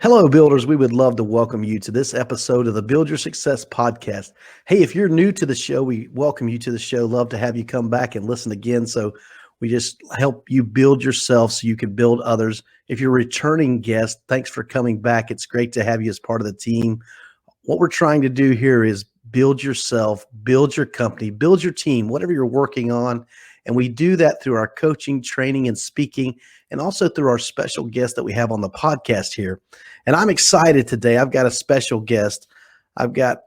Hello, builders. We would love to welcome you to this episode of the Build Your Success podcast. Hey, if you're new to the show, we welcome you to the show. Love to have you come back and listen again. So we just help you build yourself so you can build others. If you're a returning guest, thanks for coming back. It's great to have you as part of the team. What we're trying to do here is build yourself, build your company, build your team, whatever you're working on. And we do that through our coaching, training, and speaking, and also through our special guests that we have on the podcast here. And I'm excited today. I've got a special guest. I've got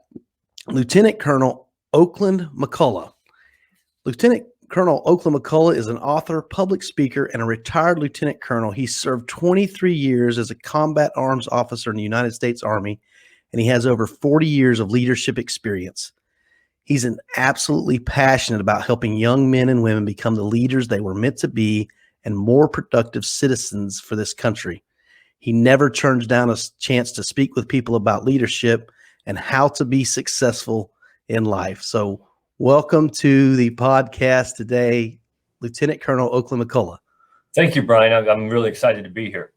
Lieutenant Colonel Oakland McCulloch. Lieutenant Colonel Oakland McCulloch is an author, public speaker, and a retired lieutenant colonel. He served 23 years as a combat arms officer in the United States Army, and he has over 40 years of leadership experience. He's absolutely passionate about helping young men and women become the leaders they were meant to be and more productive citizens for this country. He never turns down a chance to speak with people about leadership and how to be successful in life. So welcome to the podcast today, Lieutenant Colonel Oakland McCulloch. Thank you, Brian. I'm really excited to be here.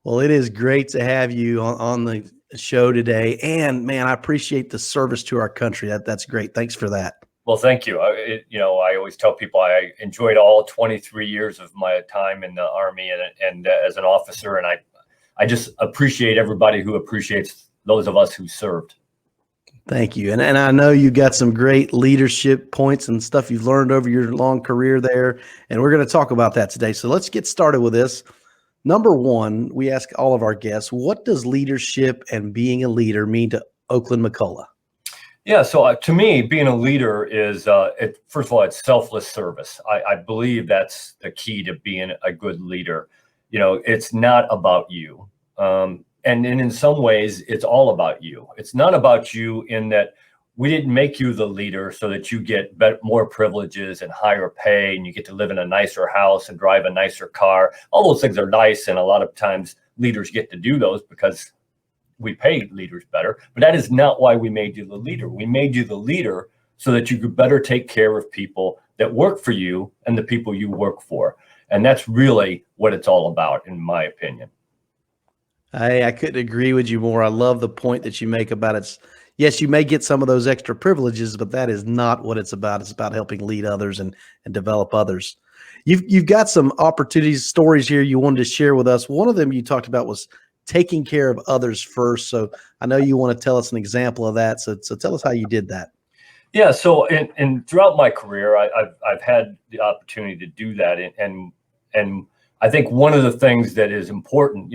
Well, it is great to have you on the show today. And man, I appreciate the service to our country. That's great. Thanks for that. Well, thank you. I always tell people I enjoyed all 23 years of my time in the Army and as an officer. And I just appreciate everybody who appreciates those of us who served. Thank you. And I know you got some great leadership points and stuff you've learned over your long career there. And we're going to talk about that today. So let's get started with this. Number one, we ask all of our guests, what does leadership and being a leader mean to Oakland McCulloch? Yeah, so to me, being a leader is, first of all, it's selfless service. I believe that's the key to being a good leader. You know, it's not about you. And in some ways, it's all about you. It's not about you in that we didn't make you the leader so that you get more privileges and higher pay and you get to live in a nicer house and drive a nicer car. All those things are nice. And a lot of times leaders get to do those because we pay leaders better. But that is not why we made you the leader. We made you the leader so that you could better take care of people that work for you and the people you work for. And that's really what it's all about, in my opinion. I couldn't agree with you more. I love the point that you make about it. Yes, you may get some of those extra privileges, but that is not what it's about. It's about helping lead others and develop others. You've got some opportunities, stories here you wanted to share with us. One of them you talked about was taking care of others first. So I know you want to tell us an example of that. So tell us how you did that. Yeah. So and throughout my career, I've had the opportunity to do that. And I think one of the things that is important,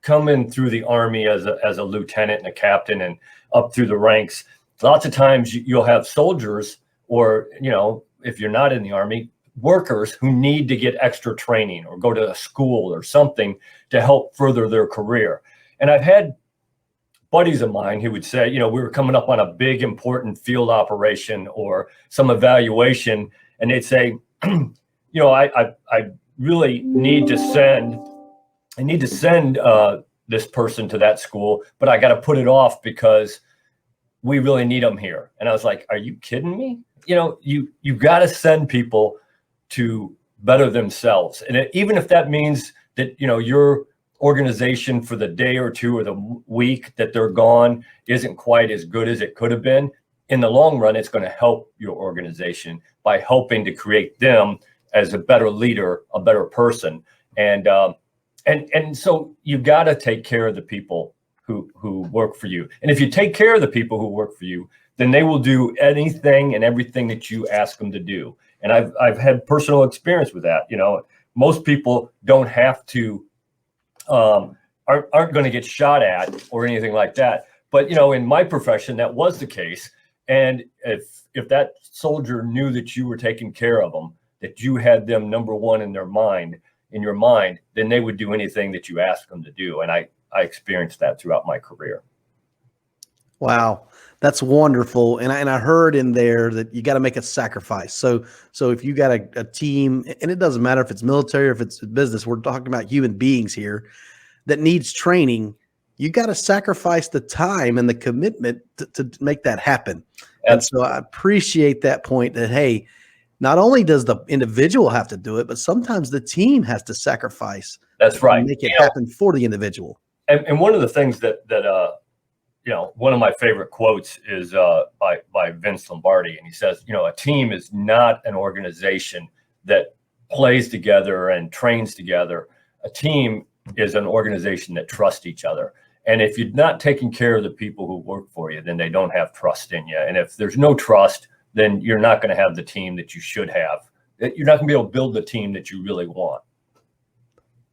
coming through the Army as a lieutenant and a captain and up through the ranks, lots of times you'll have soldiers or, if you're not in the Army, workers who need to get extra training or go to a school or something to help further their career. And I've had buddies of mine who would say, we were coming up on a big, important field operation or some evaluation, and they'd say, I really need to send this person to that school, but I got to put it off because we really need them here. And I was like, are you kidding me? You got to send people to better themselves. And even if that means that, your organization for the day or two or the week that they're gone isn't quite as good as it could have been, in the long run, it's going to help your organization by helping to create them as a better leader, a better person. And so you got to take care of the people who work for you. And if you take care of the people who work for you, then they will do anything and everything that you ask them to do. And I've had personal experience with that. Most people don't have to, aren't going to get shot at or anything like that. But, in my profession, that was the case. And if that soldier knew that you were taking care of them, that you had them number one in your mind, then they would do anything that you asked them to do. And I experienced that throughout my career. Wow. That's wonderful. And I heard in there that you got to make a sacrifice. So if you got a team, and it doesn't matter if it's military or if it's business, we're talking about human beings here that needs training. You got to sacrifice the time and the commitment to make that happen. And so I appreciate that point that, hey, not only does the individual have to do it, but sometimes the team has to sacrifice. That's right. To make it happen for the individual. And one of the things that one of my favorite quotes is by Vince Lombardi, and he says, a team is not an organization that plays together and trains together. A team is an organization that trusts each other. And if you're not taking care of the people who work for you, then they don't have trust in you. And if there's no trust, then you're not going to have the team that you should have. You're not going to be able to build the team that you really want.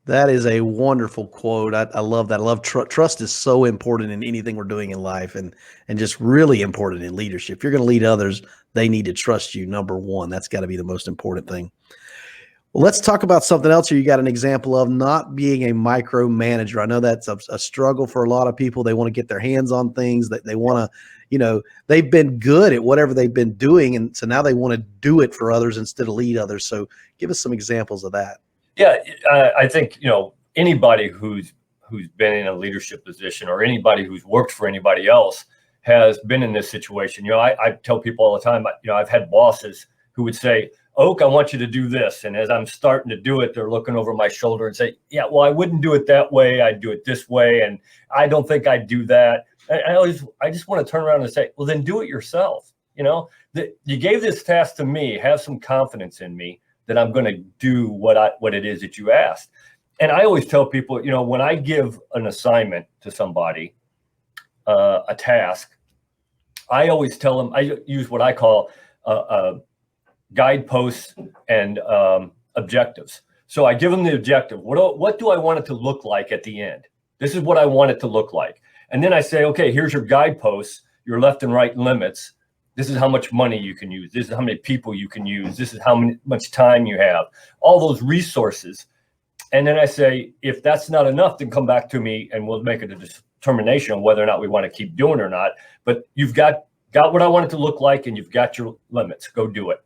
That is a wonderful quote. I love that. I love trust is so important in anything we're doing in life, and just really important in leadership. If you're going to lead others, they need to trust you. Number one, that's got to be the most important thing. Well, let's talk about something else here. You got an example of not being a micromanager. I know that's a struggle for a lot of people. They want to get their hands on things, that they want to, they've been good at whatever they've been doing, and so now they want to do it for others instead of lead others. So give us some examples of that. Yeah, I think, anybody who's been in a leadership position, or anybody who's worked for anybody else, has been in this situation. I tell people all the time, I've had bosses who would say, Oak, I want you to do this. And as I'm starting to do it, they're looking over my shoulder and say, yeah, well, I wouldn't do it that way. I'd do it this way. And I don't think I'd do that. I just want to turn around and say, well, then do it yourself. You gave this task to me, have some confidence in me that I'm going to do what it is that you asked. And I always tell people, when I give an assignment to somebody, a task, I always tell them, I use what I call guideposts and objectives. So I give them the objective. What do I want it to look like at the end? This is what I want it to look like. And then I say, okay, here's your guideposts, your left and right limits. This is how much money you can use. This is how many people you can use. This is how much time you have, all those resources. And then I say, if that's not enough, then come back to me and we'll make a determination on whether or not we want to keep doing it or not. But you've got what I want it to look like, and you've got your limits. Go do it.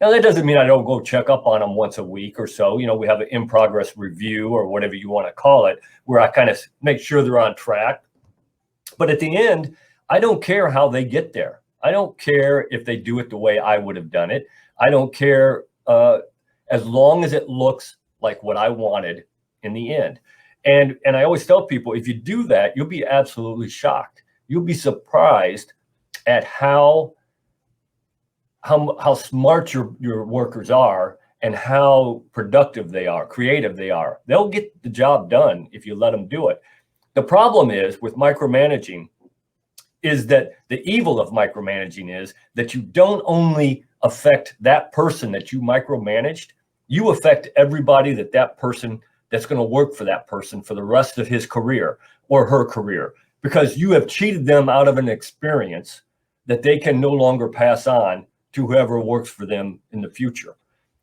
Now, that doesn't mean I don't go check up on them once a week or so. We have an in-progress review, or whatever you want to call it, where I kind of make sure they're on track. But at the end, I don't care how they get there. I don't care if they do it the way I would have done it. I don't care as long as it looks like what I wanted in the end. And I always tell people, if you do that, you'll be absolutely shocked. You'll be surprised at how smart your workers are, and how productive they are, creative they are. They'll get the job done if you let them do it. The problem is with micromanaging is that the evil of micromanaging is that you don't only affect that person that you micromanaged, you affect everybody that person that's going to work for that person for the rest of his career or her career, because you have cheated them out of an experience that they can no longer pass on to whoever works for them in the future.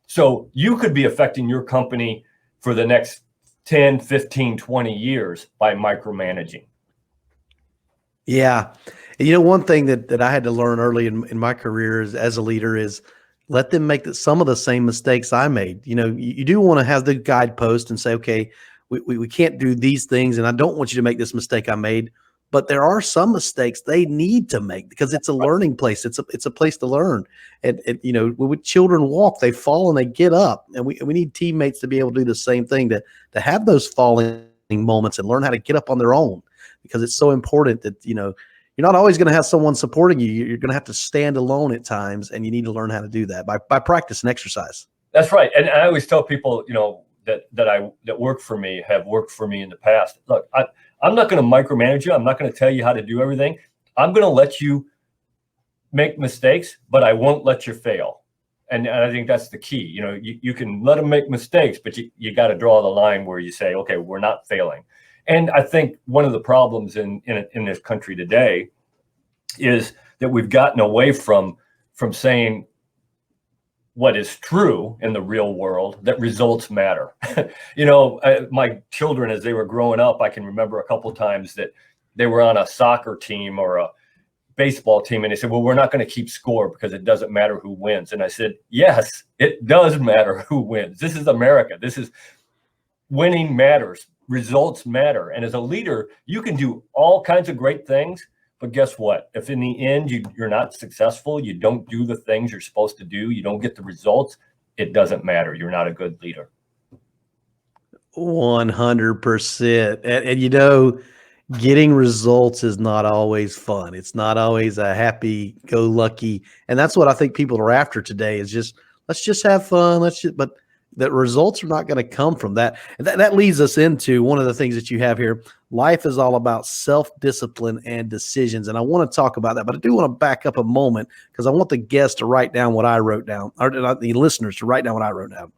So you could be affecting your company for the next 10, 15, 20 years by micromanaging. Yeah. And one thing that I had to learn early in my career as a leader is let them make some of the same mistakes I made. You do want to have the guidepost and say, okay, we can't do these things, and I don't want you to make this mistake I made. But there are some mistakes they need to make, because it's a learning place. It's a place to learn. And when children walk, they fall and they get up. And we need teammates to be able to do the same thing, to have those falling moments and learn how to get up on their own, because it's so important that, you're not always going to have someone supporting you. You're going to have to stand alone at times, and you need to learn how to do that by practice and exercise. That's right. And I always tell people, that work for me, have worked for me in the past. Look, I'm not going to micromanage you. I'm not going to tell you how to do everything. I'm going to let you make mistakes, but I won't let you fail. And I think that's the key. You can let them make mistakes, but you got to draw the line where you say, okay, we're not failing. And I think one of the problems in this country today is that we've gotten away from saying what is true in the real world, that results matter. My children, as they were growing up, I can remember a couple of times that they were on a soccer team or a baseball team, and they said, well, we're not going to keep score because it doesn't matter who wins. And I said, yes, it does matter who wins. This is America. This is winning matters. Results matter. And as a leader, you can do all kinds of great things, but guess what? If in the end you're not successful, you don't do the things you're supposed to do, you don't get the results, it doesn't matter. You're not a good leader. 100%. And Getting results is not always fun. It's not always a happy go lucky. And that's what I think people are after today is just, let's just have fun. But the results are not going to come from that. And that leads us into one of the things that you have here. Life is all about self-discipline and decisions. And I want to talk about that, but I do want to back up a moment because I want the guests to write down what I wrote down, or the listeners to write down what I wrote down.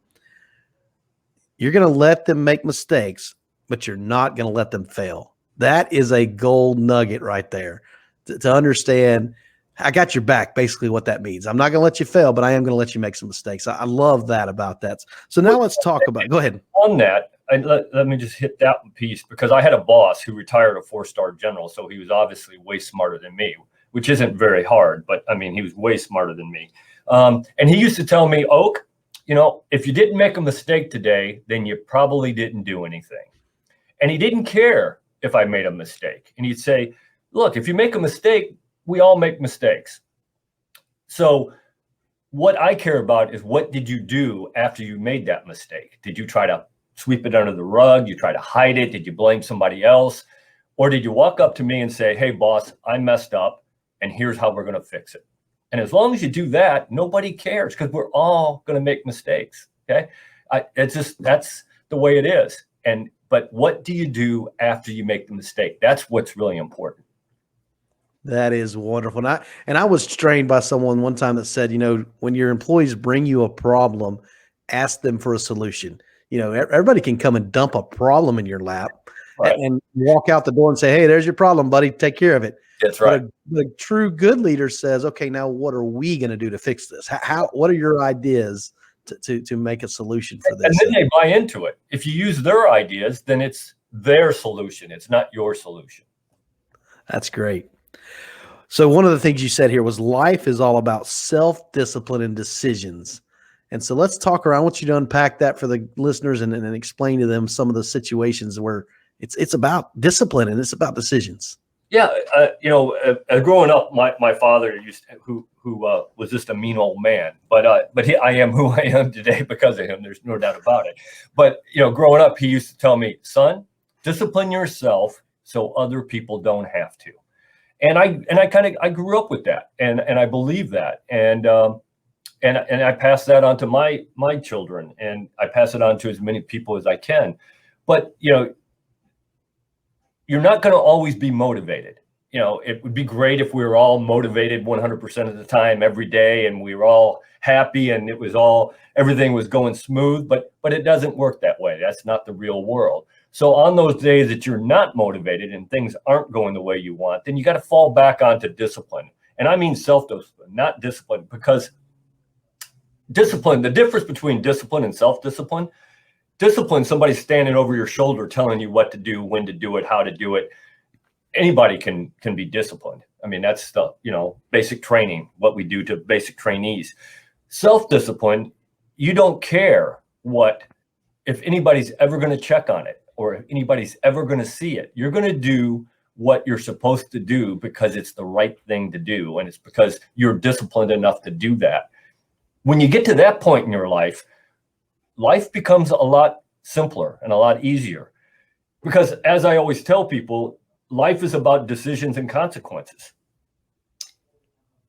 You're going to let them make mistakes, but you're not going to let them fail. That is a gold nugget right there to understand. I got your back, basically what that means. I'm not going to let you fail, but I am going to let you make some mistakes. I love that about that. So now let's talk about, go ahead. On that, let me just hit that piece because I had a boss who retired a 4-star general. So he was obviously way smarter than me, which isn't very hard, but I mean, he was way smarter than me. And he used to tell me, Oak, if you didn't make a mistake today, then you probably didn't do anything. And he didn't care if I made a mistake. And he'd say, look, if you make a mistake, we all make mistakes. So what I care about is what did you do after you made that mistake? Did you try to sweep it under the rug? You try to hide it? Did you blame somebody else? Or did you walk up to me and say, hey, boss, I messed up and here's how we're going to fix it? And as long as you do that, nobody cares because we're all going to make mistakes. Okay. That's the way it is. But what do you do after you make the mistake? That's what's really important. That is wonderful. And I was trained by someone one time that said, when your employees bring you a problem, ask them for a solution. Everybody can come and dump a problem in your lap and walk out the door and say, hey, there's your problem, buddy. Take care of it. That's right. But a true good leader says, okay, now what are we going to do to fix this? What are your ideas to make a solution for this? And then they buy into it. If you use their ideas, then it's their solution. It's not your solution. That's great. So one of the things you said here was life is all about self-discipline and decisions. And so let's talk around. I want you to unpack that for the listeners and explain to them some of the situations where it's about discipline and it's about decisions. Yeah, growing up, my father who was just a mean old man, but I am who I am today because of him. There's no doubt about it. But growing up, he used to tell me, son, discipline yourself so other people don't have to. And I grew up with that, and I believe that, and I pass that on to my children, and I pass it on to as many people as I can. But you're not going to always be motivated. It would be great if we were all motivated 100% of the time every day and we were all happy and everything was going smooth, but it doesn't work that way. That's not the real world. So on those days that you're not motivated and things aren't going the way you want, then you got to fall back onto discipline. And I mean self-discipline, not discipline, because discipline, the difference between discipline and self-discipline, discipline, somebody's standing over your shoulder telling you what to do, when to do it, how to do it. Anybody can be disciplined. I mean, that's the, basic training, what we do to basic trainees. Self-discipline, you don't care if anybody's ever going to check on it or if anybody's ever going to see it. You're going to do what you're supposed to do because it's the right thing to do. And it's because you're disciplined enough to do that. When you get to that point in your life becomes a lot simpler and a lot easier. Because as I always tell people, life is about decisions and consequences.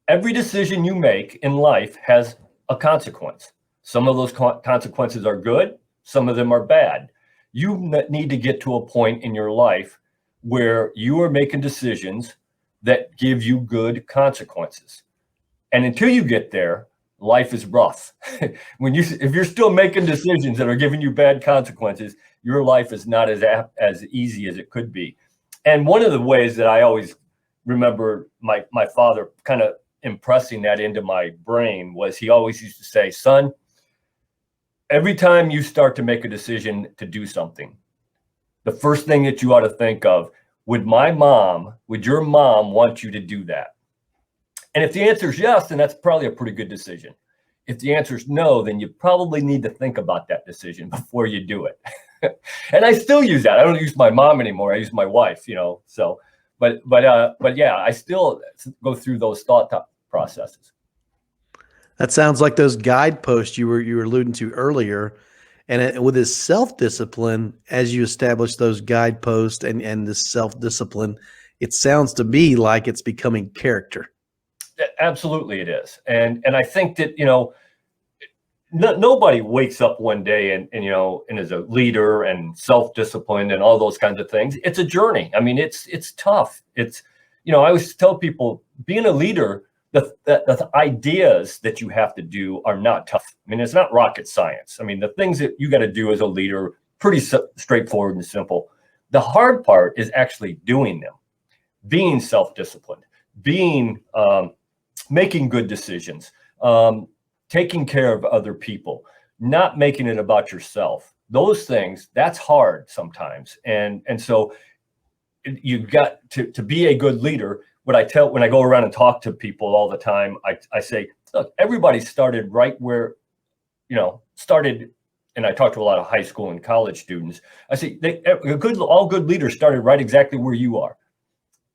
Every decision you make in life has a consequence. Some of those consequences are good. Some of them are bad. You need to get to a point in your life where you are making decisions that give you good consequences. And until you get there, life is rough. If you're still making decisions that are giving you bad consequences, your life is not as easy as it could be. And one of the ways that I always remember my father kind of impressing that into my brain was he always used to say, son, every time you start to make a decision to do something, the first thing that you ought to think of, would your mom want you to do that? And if the answer is yes, then that's probably a pretty good decision. If the answer is no, then you probably need to think about that decision before you do it. And I still use that. I don't use my mom anymore. I use my wife, so, but yeah, I still go through those thought processes. That sounds like those guideposts you were alluding to earlier. And with this self-discipline, as you establish those guideposts and this self-discipline, it sounds to me like it's becoming character. Absolutely, it is. And I think that, nobody wakes up one day and is a leader and self-disciplined and all those kinds of things. It's a journey. I mean, it's tough. I always tell people, being a leader, the ideas that you have to do are not tough. I mean, it's not rocket science. I mean, the things that you got to do as a leader, pretty straightforward and simple. The hard part is actually doing them, being self-disciplined, making good decisions, taking care of other people, not making it about yourself. Those things, that's hard sometimes. And so you've got to be a good leader. What I tell when I go around and talk to people all the time, I say, look, everybody started right where, started. And I talk to a lot of high school and college students. I say, all good leaders started right exactly where you are.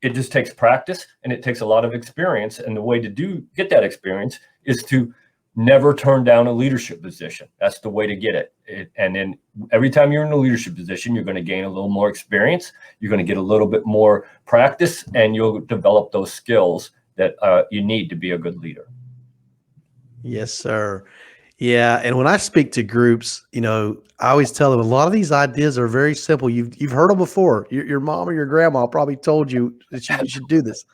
It just takes practice and it takes a lot of experience. And the way to get that experience is to never turn down a leadership position. That's the way to get it. And then every time you're in a leadership position, you're going to gain a little more experience. You're going to get a little bit more practice, and you'll develop those skills that you need to be a good leader. Yes, sir. Yeah. And when I speak to groups, I always tell them a lot of these ideas are very simple. You've heard them before. Your mom or your grandma probably told you that you should do this.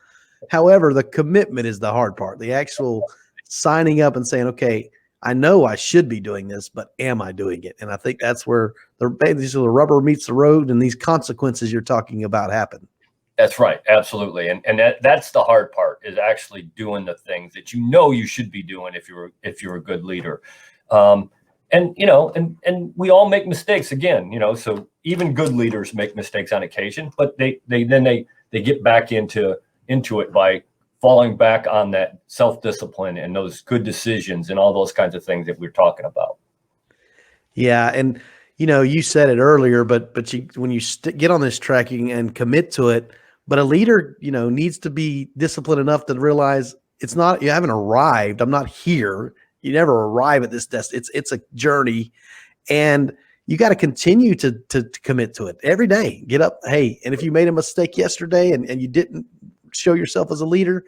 However, the commitment is the hard part. The actual signing up and saying, okay, I know I should be doing this, but am I doing it? And I think that's where the rubber meets the road and these consequences you're talking about happen. That's right. Absolutely. And that's the hard part, is actually doing the things that you should be doing if you're a good leader. And we all make mistakes again, so even good leaders make mistakes on occasion, but they get back into it by falling back on that self-discipline and those good decisions and all those kinds of things that we're talking about. Yeah. And, you said it earlier, but when you get on this tracking and commit to it, but a leader, needs to be disciplined enough to realize it's not, you haven't arrived. I'm not here. You never arrive at this test. It's a journey, and you got to continue to commit to it every day. Get up. Hey, and if you made a mistake yesterday and you didn't show yourself as a leader,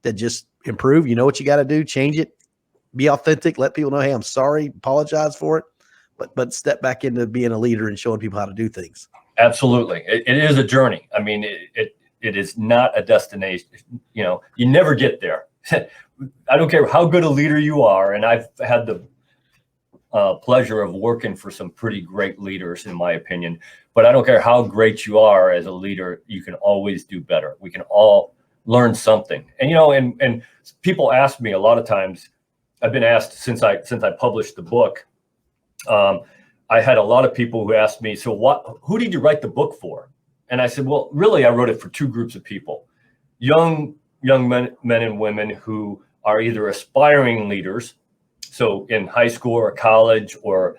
then just improve. You know what you got to do, change it, be authentic, let people know, hey, I'm sorry, apologize for it, but step back into being a leader and showing people how to do things. Absolutely. It is a journey. I mean, it is not a destination. You never get there. I don't care how good a leader you are. And I've had the pleasure of working for some pretty great leaders, in my opinion, but I don't care how great you are as a leader, you can always do better. We can all learn something. And, and people ask me a lot of times, I've been asked since I published the book, I had a lot of people who asked me, so who did you write the book for? And I said, well, really, I wrote it for two groups of people: young men and women who are either aspiring leaders, so in high school or college, or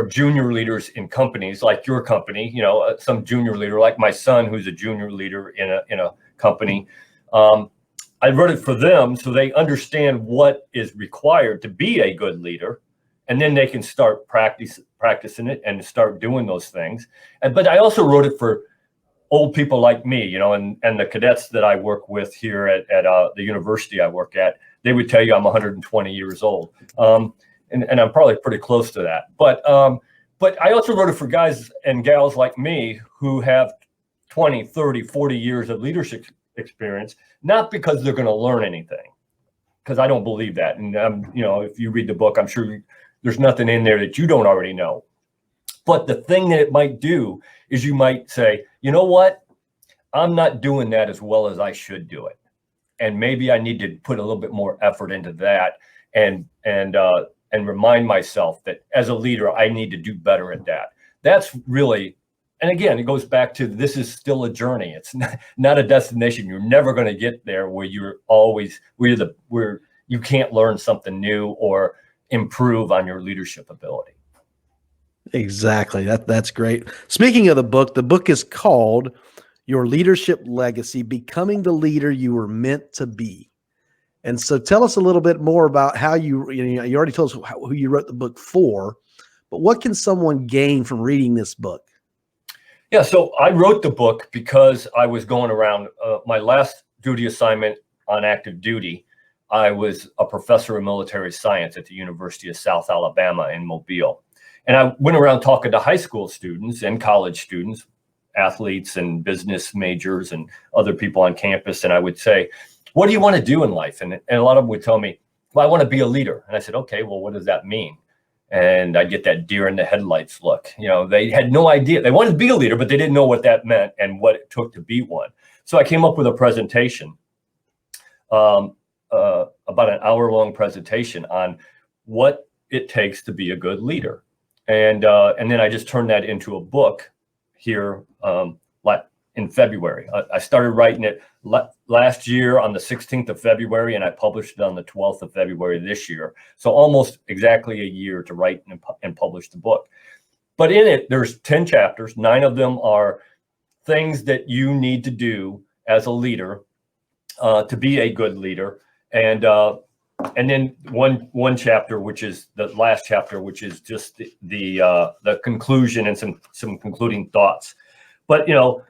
junior leaders in companies like your company, some junior leader like my son, who's a junior leader in a company. I wrote it for them so they understand what is required to be a good leader, and then they can start practicing it and start doing those things. But I also wrote it for old people like me, and the cadets that I work with here at the university I work at. They would tell you I'm 120 years old, and I'm probably pretty close to that. But I also wrote it for guys and gals like me who have 20, 30, 40 years of leadership experience, not because they're going to learn anything, because I don't believe that. And if you read the book, I'm sure there's nothing in there that you don't already know. But the thing that it might do is you might say, you know what, I'm not doing that as well as I should do it, and maybe I need to put a little bit more effort into that, and remind myself that as a leader, I need to do better at that. That's really, and again, it goes back to, this is still a journey. It's not a destination. You're never going to get there where where you can't learn something new or improve on your leadership ability. Exactly. That's great. Speaking of the book is called Your Leadership Legacy: Becoming the Leader You Were Meant to Be. And so tell us a little bit more about how you already told us who you wrote the book for, but what can someone gain from reading this book? Yeah, so I wrote the book because I was going around my last duty assignment on active duty. I was a professor of military science at the University of South Alabama in Mobile. And I went around talking to high school students and college students, athletes and business majors and other people on campus. And I would say, what do you want to do in life? And a lot of them would tell me, well, I want to be a leader. And I said, okay, well, what does that mean? And I get that deer in the headlights look. You know, they had no idea. They wanted to be a leader, but they didn't know what that meant and what it took to be one. So I came up with a presentation, about an hour-long presentation on what it takes to be a good leader. And then I just turned that into a book here in February. I started writing it last year on the 16th of February, and I published it on the 12th of February this year. So almost exactly a year to write and publish the book. But in it, there's 10 chapters. 9 of them are things that you need to do as a leader to be a good leader. And then one chapter, which is the last chapter, which is just the conclusion and some concluding thoughts. But, you know,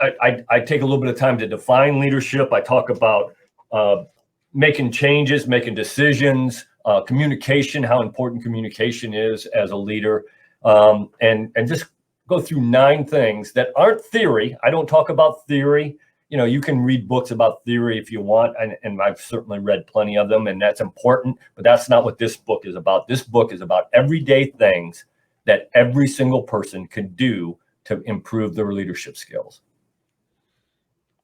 I take a little bit of time to define leadership. I talk about making changes, making decisions, communication, how important communication is as a leader, and just go through 9 things that aren't theory. I don't talk about theory. You know, you can read books about theory if you want, and I've certainly read plenty of them, and that's important, but that's not what this book is about. This book is about everyday things that every single person can do to improve their leadership skills.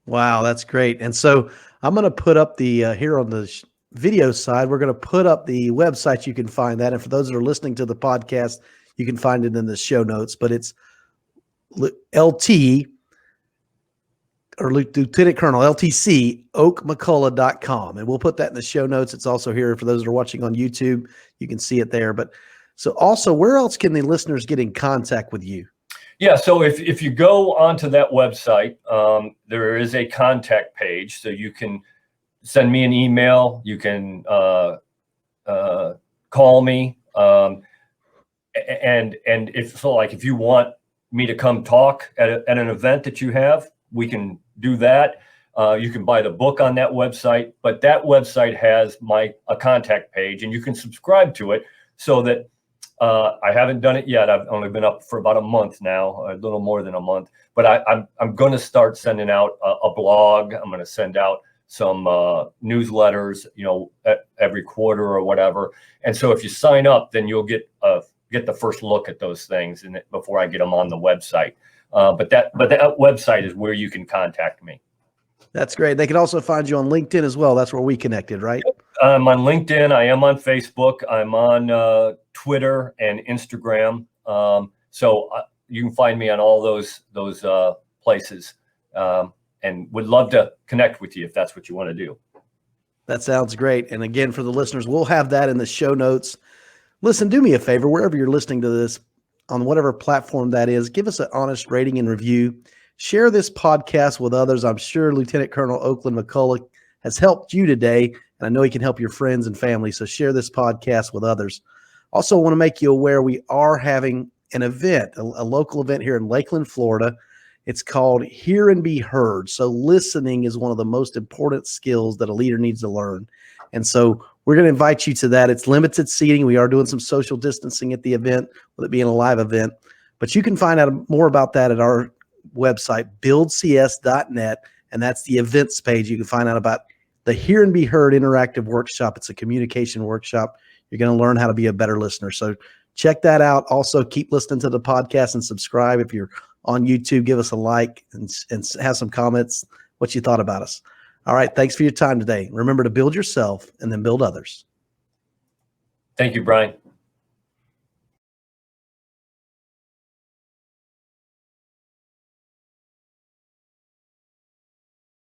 Wow, that's great. And so I'm going to put up the here on the video side, we're going to put up the website. You can find that. And for those that are listening to the podcast, you can find it in the show notes, but it's LT or Lieutenant Colonel LTC oakmcculloch.com. And we'll put that in the show notes. It's also here for those that are watching on YouTube. You can see it there. But so also, where else can the listeners get in contact with you? Yeah, so if you go onto that website, there is a contact page, so you can send me an email, you can call me, and if you want me to come talk at an event that you have, we can do that. You can buy the book on that website, but that website has a contact page, and you can subscribe to it so that. I haven't done it yet. I've only been up for about a month now, a little more than a month. But I'm going to start sending out a blog. I'm going to send out some newsletters, you know, every quarter or whatever. And so if you sign up, then you'll get the first look at those things and before I get them on the website. But that website is where you can contact me. That's great. They can also find you on LinkedIn as well. That's where we connected, right? I'm on LinkedIn. I am on Facebook. I'm on Twitter and Instagram. So you can find me on all those places, and would love to connect with you if that's what you want to do. That sounds great. And again, for the listeners, we'll have that in the show notes. Listen, do me a favor, wherever you're listening to this, on whatever platform that is, give us an honest rating and review. Share this podcast with others. I'm sure Lieutenant Colonel Oakland McCulloch has helped you today, and I know he can help your friends and family. So share this podcast with others. Also, I want to make you aware we are having an event, a local event here in Lakeland, Florida. It's called Hear and Be Heard. So listening is one of the most important skills that a leader needs to learn. And so we're going to invite you to that. It's limited seating. We are doing some social distancing at the event, with it being a live event. But you can find out more about that at our website, buildcs.net, and that's the events page. You can find out about the Hear and Be Heard interactive workshop. It's a communication workshop. You're going to learn how to be a better listener. So check that out. Also, keep listening to the podcast and subscribe. If you're on YouTube, give us a like and have some comments, what you thought about us. All right. Thanks for your time today. Remember to build yourself and then build others. Thank you, Brian.